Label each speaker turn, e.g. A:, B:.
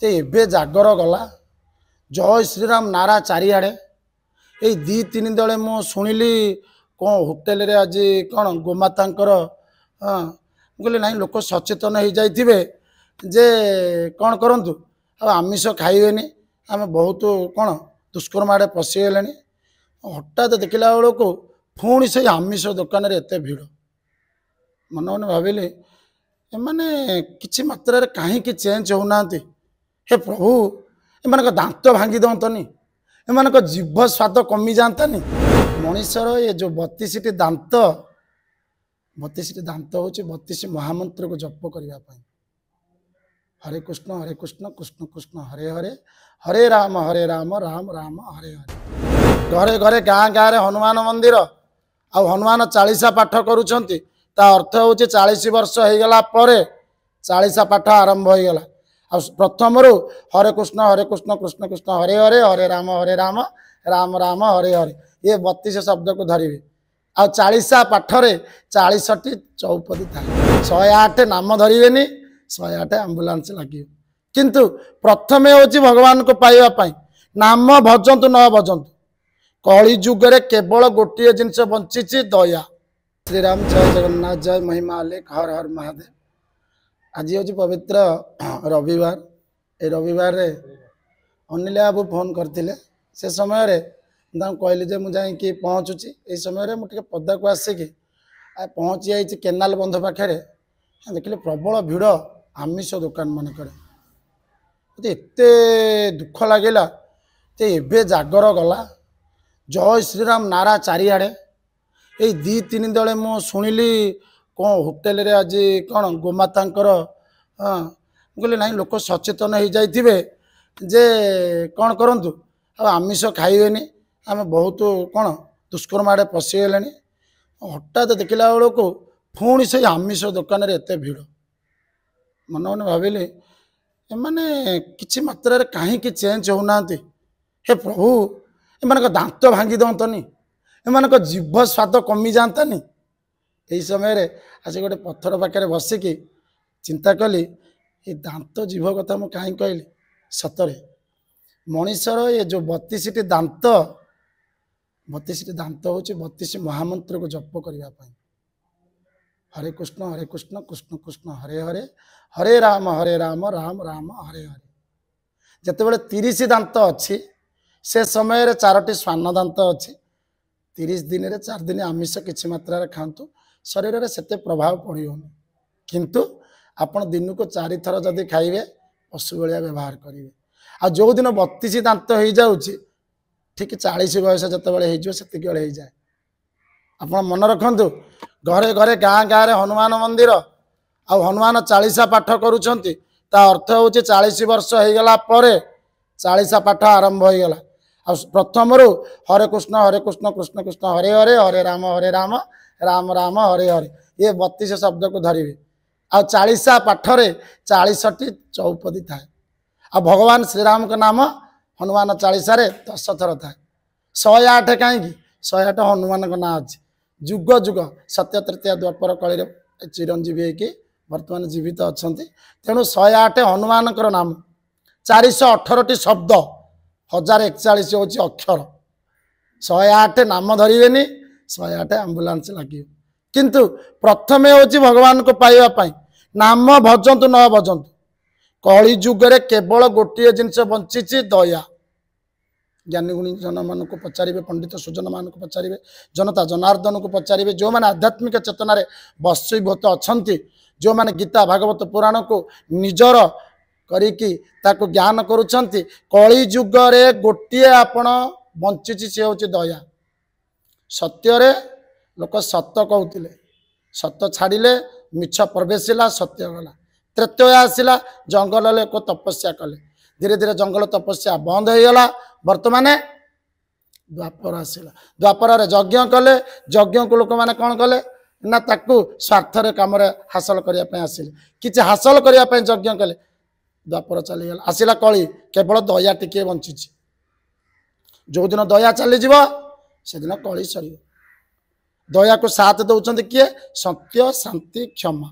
A: ते एबे जागर गला जय श्रीराम नारा चारिआडे ये दी तीन दले मु शुणिली कौन होटेल रे आज कौन गोमातांकर हाँ कहली ना लोक सचेतन हो जाइए जे कौन करंतु आमिष खाइबेनी आम बहुत कौन दुष्कर्म आड़े पशिगले हठात देखला बेलू पुणी से आमिष दुकान रे एत भिड़ मन मन भाविली एमाने किछि मात्रा कहीं चेंज होना हे प्रभु एम दांत भांगी दंतनी एम जीभ स्वाद कमी जातानी मनीषर ये जो 32टी दांत 32टी दांत हूँ 32 महामंत्र को जप करने हरे कृष्ण कृष्ण कृष्ण हरे हरे हरे राम राम राम हरे हरे घरे घरे गाँ गाँव हनुमान मंदिर आ हनुमान 40 पाठ करुँच अर्थ हूँ 40 वर्ष हो गला 40 पाठ आरंभ हो गला प्रथम रू हरे कृष्ण कृष्ण कृष्ण हरे हरे हरे राम राम राम हरे हरे ये 32 शब्द को धरिवे आ 40 पाठरे 40टी चौपदी था 108 नाम धरिवेनी 108 आंबुलांस लगे किंतु प्रथम हूँ भगवान को पाइबा नाम भजंतु न भजंतु कली जुगे केवल गोटे जिनस बंची दया श्रीराम जय जगन्नाथ जय महिमा अलेख हर हर महादेव आज हूँ पवित्र रविवार ए रविवार रे अनिल बाबू फोन करते से समय कहली जे मुझे पहुँचुची ये समय मुझे पदा को आसिक पहुँची जाइए केनाल बंध पाखे देखिले प्रबल भिड़ आमिष दुकान मानक एत दुख लगिला एबे जागर गला जय श्रीराम नारा चारिआडे ये दी तीन दले मु शुणिली कौन होटेल रे आज कौन गोमातांकर हाँ कहली ना लोक सचेतन हो जाइए जे कौन करंतु आमिष खाइबेनी आम बहुत कौन दुष्कर्म आड़े पशिगले हठात देखला बेलू पुणी से आमिष दुकान रे एत भिड़ मन मन भाविली एमाने किछि मात्रा कहीं चेंज होना हे प्रभु एम दांत भांगी दंतनी एम जीभ स्वाद कमी जातानी यही समय आज गोटे पत्थर पाखे बसिकी चिंता कली ये दांत जीभ कथा मुझे कहीं कहली सतरे मनीषर ये जो 32टी दांत 32टी दांत हूँ 32 महामंत्र को जप करने हरे कृष्ण कृष्ण कृष्ण हरे हरे हरे राम राम राम हरे हरे जितेबाला 30 दांत अच्छी से समय 4टी स्वान दांत अच्छी 30 दिन रे 4 दिन आमिष किछि मात्रा खातु शरीर में सेते प्रभाव पड़ोनी किंतु आपण दिन को 4 थर जदि खाइबे पशु भाया व्यवहार करेंगे आ जो दिन 32 दांत हो जाऊँगी ठीक 40 बयस जो से जाए आप मन रखु घरे घरे गाँ गाँव हनुमान मंदिर आ हनुमान 40 पाठ करुँच अर्थ हूँ 40 वर्ष हो गला 40 पाठ आरंभ हो गला प्रथम रू हरे कृष्ण कृष्ण कृष्ण हरे हरे हरे राम राम राम हरे हरे ये 32 शब्द को धरिवे आ 40 पाठरे 40टी चौपदी था आ भगवान श्रीराम का नाम हनुमान 40 10 थर था 108 कहीं 108 हनुमान का ना अच्छे जुग जुग सत्य तृतीया द्वापर कली चिरंजीवी हो बर्तमान जीवित अच्छा तेणु 108 हनुमान नाम 418टी शब्द 1041 हूँ अक्षर 108 नाम धरिवेनी 108 आंबुलांस लगे किंतु प्रथम हूँ भगवान को पाइबा नाम भजंतु न भजंतु कली जुगे केवल गोटे जिनस बंची दया ज्ञानी गुणी जन मान को पचारे पंडित सुजन मान को पचारे जनता जनार्दन को पचारे जो मैंने आध्यात्मिक चेतन बशीभूत अच्छा जो मैंने गीता भागवत पुराण को निजर करिकी ताको ज्ञान करुँच कली जुगरे गोटे आपण बंची सी हूँ दया सत्य लोक सत कहते सत छाड़िले मिछ प्रवेशिला सत्य गला त्रेतया आसला जंगल लोक तपस्या कले धीरे धीरे जंगल तपस्या बंद हो गला वर्तमान द्वापर आसला द्वापर यज्ञ कले यज्ञ को लोक मैंने कौन कले ना ताकू स्वार्थर कम हासिल करने आसिले किसी हासिल करने यज्ञ कले द्वापर चलीगला आसला कली केवल दया टिके बंची जो दिन दया चलीज से दिन कली सर दया को साथ दौरान किए सत्य शांति क्षमा